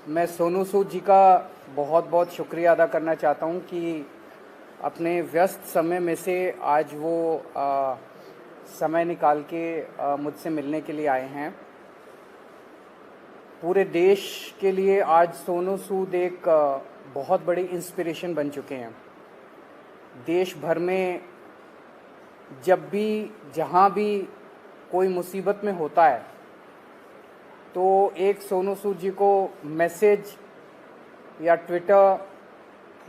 मैं सोनू सूद जी का बहुत बहुत शुक्रिया अदा करना चाहता हूं कि अपने व्यस्त समय में से आज वो समय निकाल के मुझसे मिलने के लिए आए हैं। पूरे देश के लिए आज सोनू सूद एक बहुत बड़ी इंस्पिरेशन बन चुके हैं। देश भर में जब भी जहां भी कोई मुसीबत में होता है तो एक सोनू सूद जी को मैसेज या ट्विटर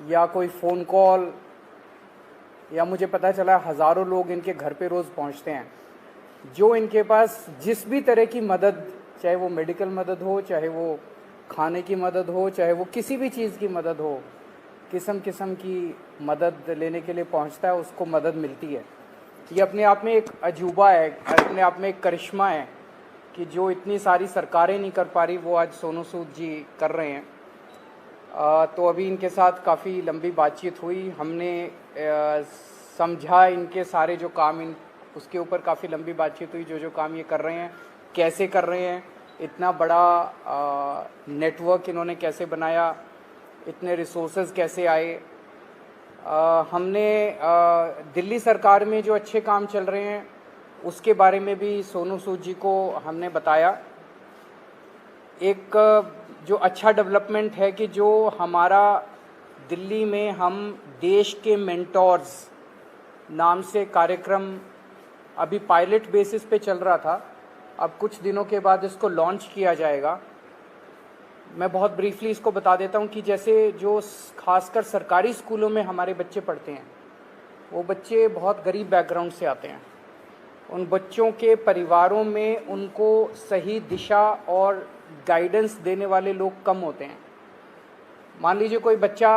या कोई फ़ोन कॉल या मुझे पता चला हज़ारों लोग इनके घर पे रोज़ पहुंचते हैं, जो इनके पास जिस भी तरह की मदद, चाहे वो मेडिकल मदद हो, चाहे वो खाने की मदद हो, चाहे वो किसी भी चीज़ की मदद हो, किस्म किस्म की मदद लेने के लिए पहुंचता है, उसको मदद मिलती है। ये अपने आप में एक अजूबा है, अपने आप में एक करिश्मा है कि जो इतनी सारी सरकारें नहीं कर पा रही वो आज सोनू सूद जी कर रहे हैं। तो अभी इनके साथ काफ़ी लंबी बातचीत हुई, हमने समझा इनके सारे जो काम उसके ऊपर काफ़ी लंबी बातचीत हुई, जो काम ये कर रहे हैं कैसे कर रहे हैं, इतना बड़ा नेटवर्क इन्होंने कैसे बनाया, इतने रिसोर्सेज कैसे आए। हमने दिल्ली सरकार में जो अच्छे काम चल रहे हैं उसके बारे में भी सोनू सूद जी को हमने बताया। एक जो अच्छा डेवलपमेंट है कि जो हमारा दिल्ली में हम देश के मेंटोर्स नाम से कार्यक्रम अभी पायलट बेसिस पे चल रहा था, अब कुछ दिनों के बाद इसको लॉन्च किया जाएगा। मैं बहुत ब्रीफली इसको बता देता हूँ कि जैसे जो खासकर सरकारी स्कूलों में हमारे बच्चे पढ़ते हैं, वो बच्चे बहुत गरीब बैकग्राउंड से आते हैं। उन बच्चों के परिवारों में उनको सही दिशा और गाइडेंस देने वाले लोग कम होते हैं। मान लीजिए कोई बच्चा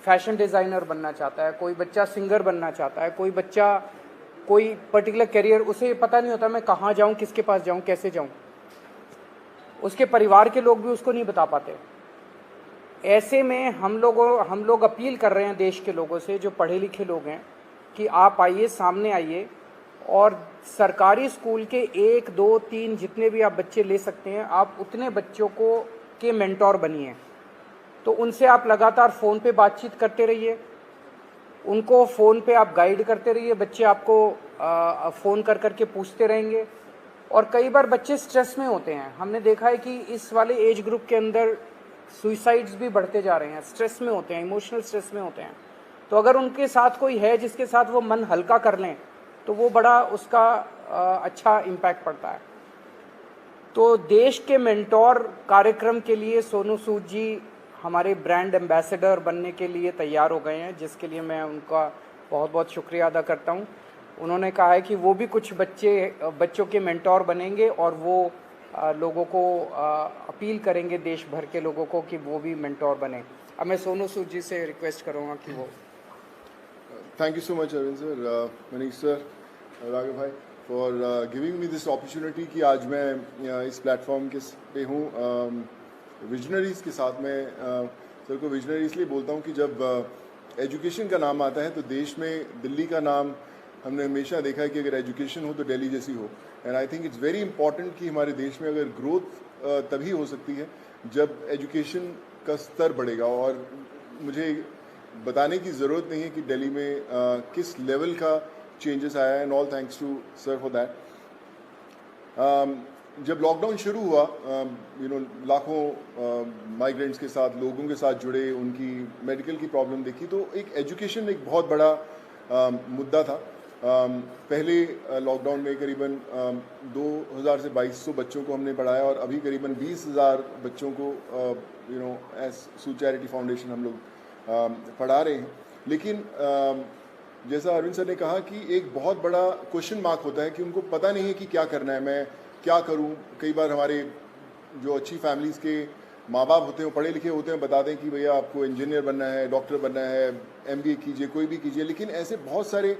फैशन डिज़ाइनर बनना चाहता है, कोई बच्चा सिंगर बनना चाहता है, कोई बच्चा कोई पर्टिकुलर करियर, उसे पता नहीं होता मैं कहाँ जाऊँ, किसके पास जाऊँ, कैसे जाऊँ। उसके परिवार के लोग भी उसको नहीं बता पाते। ऐसे में हम लोग अपील कर रहे हैं देश के लोगों से, जो पढ़े लिखे लोग हैं, कि आप आइए, सामने आइए और सरकारी स्कूल के 1, 2, 3 जितने भी आप बच्चे ले सकते हैं, आप उतने बच्चों को के मेंटोर बनिए। तो उनसे आप लगातार फ़ोन पे बातचीत करते रहिए, उनको फ़ोन पे आप गाइड करते रहिए, बच्चे आपको फ़ोन कर करके पूछते रहेंगे। और कई बार बच्चे स्ट्रेस में होते हैं, हमने देखा है कि इस वाले एज ग्रुप के अंदर सुइसाइड्स भी बढ़ते जा रहे हैं, स्ट्रेस में होते हैं, इमोशनल स्ट्रेस में होते हैं। तो अगर उनके साथ कोई है जिसके साथ वो मन हल्का कर लें तो वो बड़ा उसका अच्छा इम्पैक्ट पड़ता है। तो देश के मेंटोर कार्यक्रम के लिए सोनू सूद जी हमारे ब्रांड एम्बेसडर बनने के लिए तैयार हो गए हैं, जिसके लिए मैं उनका बहुत बहुत शुक्रिया अदा करता हूं। उन्होंने कहा है कि वो भी कुछ बच्चों के मेंटोर बनेंगे और वो लोगों को अपील करेंगे, देश भर के लोगों को, कि वो भी मेंटोर बने। अब मैं सोनू सूद जी से रिक्वेस्ट करूँगा कि वो। Thank you so much, Arvind sir, Manish sir, Raghav bhai, for giving me this opportunity कि आज मैं इस प्लेटफॉर्म के पे हूँ विजनरीज़ के साथ। मैं सर को विजनरी इसलिए बोलता हूँ कि जब एजुकेशन का नाम आता है तो देश में दिल्ली का नाम हमने हमेशा देखा है कि अगर एजुकेशन हो तो दिल्ली जैसी हो। And I think it's very important कि हमारे देश में अगर ग्रोथ तभी हो सकती है जब एजुकेशन का स्तर बढ़ेगा। और मुझे बताने की ज़रूरत नहीं है कि दिल्ली में किस लेवल का चेंजेस आया है, and all thanks to sir for that. जब लॉकडाउन शुरू हुआ, लाखों माइग्रेंट्स के साथ, लोगों के साथ जुड़े, उनकी मेडिकल की प्रॉब्लम देखी, तो एक एजुकेशन एक बहुत बड़ा मुद्दा था। पहले लॉकडाउन में करीबन 2000 से 2200 बच्चों को हमने पढ़ाया और अभी करीबन 20,000 बच्चों को एज सूद चैरिटी फाउंडेशन हम लोग पढ़ा रहे हैं। लेकिन जैसा अरविंद सर ने कहा कि एक बहुत बड़ा क्वेश्चन मार्क होता है कि उनको पता नहीं है कि क्या करना है, मैं क्या करूं। कई बार हमारे जो अच्छी फैमिलीज़ के माँ बाप होते हैं, वो पढ़े लिखे होते हैं, बताते हैं कि भैया आपको इंजीनियर बनना है, डॉक्टर बनना है, MBA कीजिए, कोई भी कीजिए। लेकिन ऐसे बहुत सारे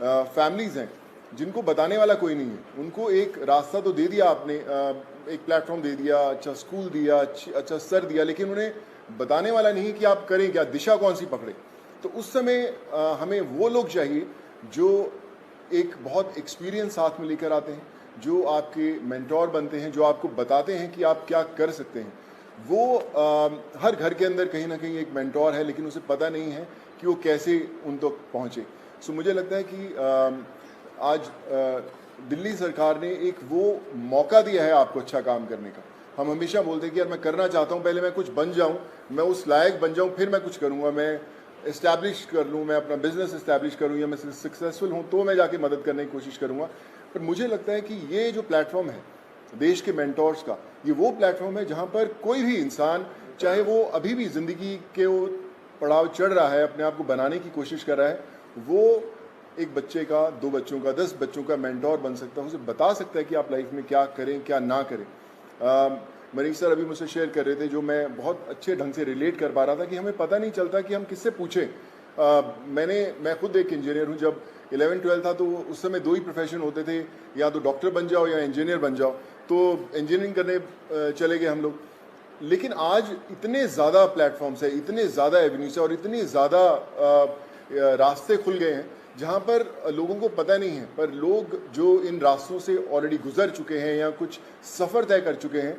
फैमिलीज़ हैं जिनको बताने वाला कोई नहीं है। उनको एक रास्ता तो दे दिया आपने, एक प्लेटफॉर्म दे दिया, अच्छा स्कूल दिया, अच्छा सर दिया, लेकिन उन्हें बताने वाला नहीं कि आप करें क्या, दिशा कौन सी पकड़े। तो उस समय हमें वो लोग चाहिए जो एक बहुत एक्सपीरियंस साथ में लेकर आते हैं, जो आपके मेंटोर बनते हैं, जो आपको बताते हैं कि आप क्या कर सकते हैं। वो हर घर के अंदर कहीं ना कहीं एक मेंटोर है, लेकिन उसे पता नहीं है कि वो कैसे उन तक पहुँचे। सो मुझे लगता है कि आज दिल्ली सरकार ने एक वो मौका दिया है आपको अच्छा काम करने का। हम हमेशा बोलते हैं कि यार मैं करना चाहता हूँ, पहले मैं कुछ बन जाऊँ, मैं उस लायक बन जाऊँ, फिर मैं कुछ करूँगा, मैं इस्टेब्लिश कर लूँ, मैं अपना बिजनेस इस्टेब्लिश करूँ, या मैं सक्सेसफुल हूँ तो मैं जाके मदद करने की कोशिश करूँगा। पर मुझे लगता है कि ये जो प्लेटफॉर्म है देश के मेंटोर्स का, ये वो प्लेटफॉर्म है जहाँ पर कोई भी इंसान, चाहे वो अभी भी ज़िंदगी के वो पड़ाव चढ़ रहा है, अपने आप को बनाने की कोशिश कर रहा है, वो एक बच्चे का, 2 बच्चों का, 10 बच्चों का मेंटोर बन सकता है। उसे बता सकता है कि आप लाइफ में क्या करें, क्या ना करें। मनीष सर अभी मुझसे शेयर कर रहे थे, जो मैं बहुत अच्छे ढंग से रिलेट कर पा रहा था कि हमें पता नहीं चलता कि हम किससे पूछें। मैं खुद एक इंजीनियर हूँ। जब 11-12 था तो उस समय 2 ही प्रोफेशन होते थे, या तो डॉक्टर बन जाओ या इंजीनियर बन जाओ। तो इंजीनियरिंग करने चले गए हम लोग। लेकिन आज इतने ज़्यादा प्लेटफॉर्म्स है, इतने ज़्यादा एवेन्यूज है और इतने ज़्यादा रास्ते खुल गए हैं जहाँ पर लोगों को पता नहीं है, पर लोग जो इन रास्तों से ऑलरेडी गुजर चुके हैं या कुछ सफ़र तय कर चुके हैं,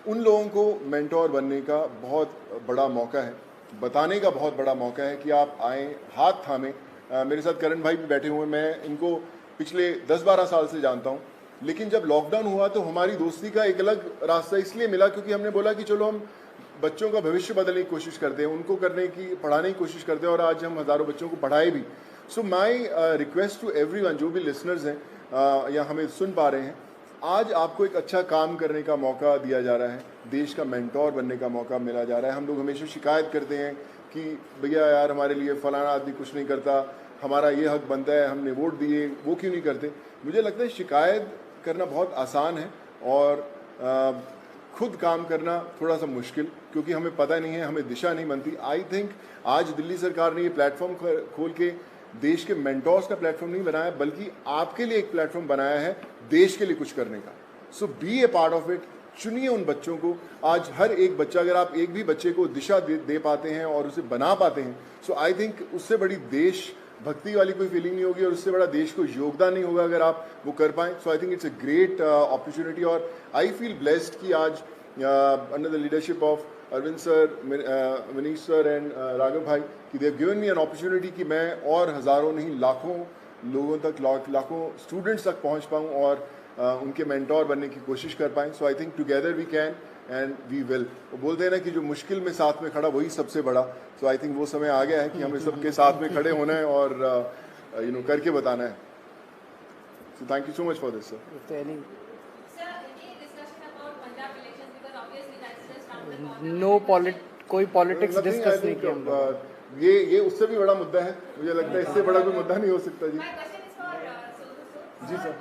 उन लोगों को मेंटोर बनने का बहुत बड़ा मौका है, बताने का बहुत बड़ा मौका है कि आप आएँ, हाथ थामें। मेरे साथ करण भाई भी बैठे हुए हैं, मैं इनको पिछले 10-12 साल से जानता हूँ। लेकिन जब लॉकडाउन हुआ तो हमारी दोस्ती का एक अलग रास्ता इसलिए मिला क्योंकि हमने बोला कि चलो हम बच्चों का भविष्य बदलने की कोशिश करते हैं, उनको पढ़ाने की कोशिश करते हैं, और आज हम हज़ारों बच्चों को पढ़ाए भी। सो माई रिक्वेस्ट टू एवरीवन, जो भी लिसनर्स हैं या हमें सुन पा रहे हैं, आज आपको एक अच्छा काम करने का मौका दिया जा रहा है, देश का मेंटोर बनने का मौका मिला जा रहा है। हम लोग हमेशा शिकायत करते हैं कि भैया यार हमारे लिए फलाना आदमी कुछ नहीं करता, हमारा ये हक बनता है, हमने वोट दिए, वो क्यों नहीं करते। मुझे लगता है शिकायत करना बहुत आसान है और खुद काम करना थोड़ा सा मुश्किल, क्योंकि हमें पता नहीं है, हमें दिशा नहीं बनती। आई थिंक आज दिल्ली सरकार ने ये प्लेटफॉर्म खोल के देश के मेंटोर्स का प्लेटफॉर्म नहीं बनाया, बल्कि आपके लिए एक प्लेटफॉर्म बनाया है देश के लिए कुछ करने का। So be a part of it. चुनिए उन बच्चों को। आज हर एक बच्चा, अगर आप एक भी बच्चे को दिशा दे पाते हैं और उसे बना पाते हैं, सो आई थिंक उससे बड़ी देश भक्ति वाली कोई फीलिंग नहीं होगी और उससे बड़ा देश को योगदान नहीं होगा अगर आप वो कर पाएँ। So I think it's a great opportunity और आई फील ब्लेस्ड कि आज under the leadership of Arvind sir, Manish sir and Raghav भाई, कि they have given me an opportunity कि मैं और हज़ारों नहीं लाखों लोगों तक, लाखों स्टूडेंट्स तक पहुंच पाऊं और उनके मेंटोर बनने की कोशिश कर पाएँ। So I think together we can and we will. वो बोलते हैं ना कि जो मुश्किल में साथ में खड़ा वही सबसे बड़ा। सो आई थिंक वो समय आ गया है कि हमें सबके साथ में खड़े होना है और करके बताना है। So thank you so much for this sir. कोई पॉलिटिक्स डिस्कस नहीं किया हम लोग। ये उससे भी बड़ा मुद्दा है, मुझे लगता है इससे बड़ा कोई मुद्दा नहीं हो सकता। जी जी सर।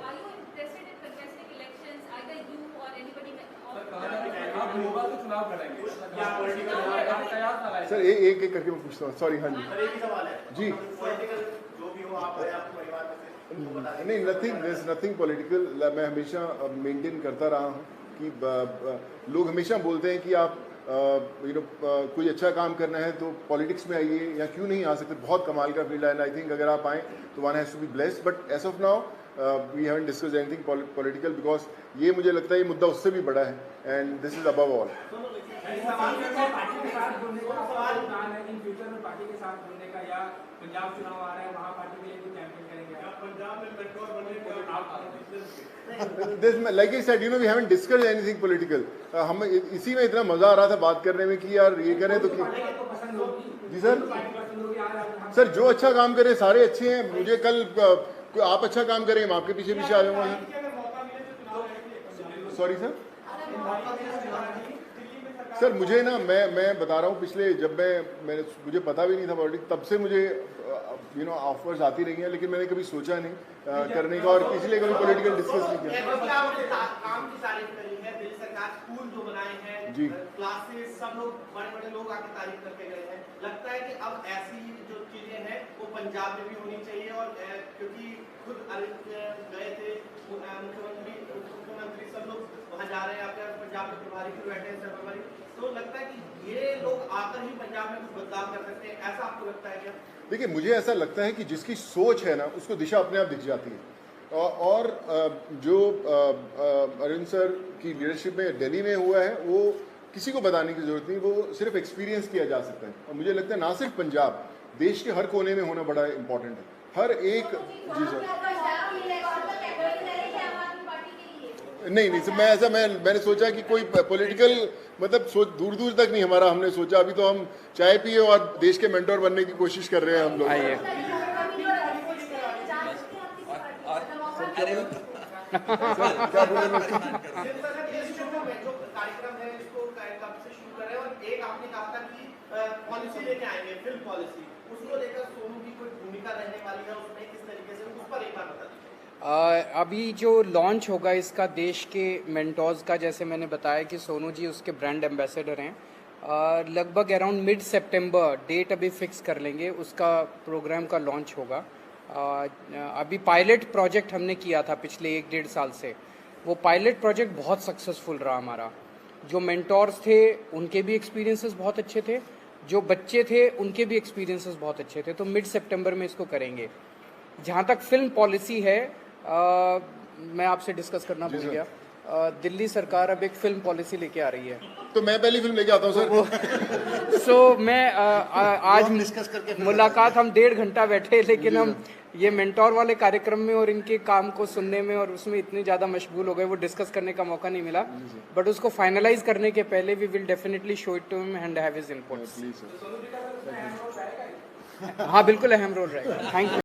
सर एक एक करके मैं पूछता हूँ, सॉरी। हाँ जी जी। नहीं, नथिंग पॉलिटिकल। मैं हमेशा मेंटेन करता रहा हूँ कि लोग हमेशा बोलते हैं कि आप कोई अच्छा काम करना है तो पॉलिटिक्स में आइए, या क्यों नहीं आ सकते। बहुत कमाल का फील्ड है एंड आई थिंक अगर आप आएँ तो one has to be blessed. But as of now we haven't discussed anything political, because ये मुझे लगता है ये मुद्दा उससे भी बड़ा है and this is above all. Like I said, we haven't discussed anything political. हम इसी में इतना मजा आ रहा था बात करने में कि यार ये करें तो जी सर जो अच्छा काम करे सारे अच्छे हैं। मुझे कल आप अच्छा काम करें, मैं आपके पीछे पीछे आ जाऊंगा सर। सॉरी सर मुझे ना मैं बता रहा हूँ, पिछले जब मुझे पता भी नहीं था पॉलिटिक्स, तब से मुझे ऑफर्स आती रही हैं, लेकिन मैंने कभी सोचा नहीं करने का और इसलिए कभी पॉलिटिकल डिस्कस नहीं किया। काम की तारीफ करी है, दिल्ली सरकार स्कूल जो बनाए हैं जी, क्लासेस, सब लोग बड़े लोग आके तारीफ करके गए हैं। लगता है कि अब ऐसी जो चीजें हैं वो पंजाब में भी होनी चाहिए, और क्योंकि खुद गए थे मुख्यमंत्री सब लोग वहाँ जा रहे हैं, आपके पंजाब के प्रभारी भी बैठे हैं प्रभारी, तो लगता है कि ये लोग आकर ही पंजाब में कुछ बदलाव कर सकते हैं, ऐसा आपको लगता है क्या? देखिए मुझे ऐसा लगता है कि जिसकी सोच है ना उसको दिशा अपने आप दिख जाती है। और जो अरविंद सर की लीडरशिप में दिल्ली में हुआ है वो किसी को बताने की जरूरत नहीं, वो सिर्फ एक्सपीरियंस किया जा सकता है। और मुझे लगता है ना सिर्फ पंजाब, देश के हर कोने में होना बड़ा इंपॉर्टेंट है। हर एक जी सर नहीं सर, मैंने सोचा कि कोई पॉलिटिकल मतलब सोच दूर दूर तक नहीं हमारा, हमने सोचा अभी तो हम चाय पिए और देश के मेंटोर बनने की कोशिश कर रहे हैं हम लोग। आइए क्या बोलेंगे? जो कार्यक्रम है इसको कब से शुरू करें, और एक आपने कहा था कि पॉलिसी लेके आएंगे, फिल्म पॉलिसी, उसको लेकर सोनू की कोई भूमिका रहने वाली है उसमें, किस तरीके से, उस पर एक बार बता दीजिए। अभी जो लॉन्च होगा इसका देश के मेंटोर्स का, जैसे मैंने बताया कि सोनू जी उसके ब्रांड एम्बेसडर हैं। लगभग अराउंड मिड सितंबर डेट अभी फिक्स कर लेंगे, उसका प्रोग्राम का लॉन्च होगा। अभी पायलट प्रोजेक्ट हमने किया था पिछले 1-1.5 साल से, वो पायलट प्रोजेक्ट बहुत सक्सेसफुल रहा हमारा। जो मेंटोर्स थे उनके भी एक्सपीरियंसेस बहुत अच्छे थे, जो बच्चे थे उनके भी एक्सपीरियंसेस बहुत अच्छे थे। तो मिड सितंबर में इसको करेंगे। जहाँ तक फिल्म पॉलिसी है, मैं आपसे डिस्कस करना भूल गया, दिल्ली सरकार अब एक फिल्म पॉलिसी लेके आ रही है। तो मैं पहली फिल्म लेके आता हूँ सर। सो मैं आज डिस्कस करके मुलाकात, हम 1.5 घंटा बैठे, लेकिन हम ये मेंटोर वाले कार्यक्रम में और इनके काम को सुनने में और उसमें इतने ज़्यादा मशगूल हो गए, वो डिस्कस करने का मौका नहीं मिला। बट उसको फाइनलाइज करने के पहले we will definitely show it to him and have his inputs. हाँ बिल्कुल अहम रोल रहेगा। Thank you.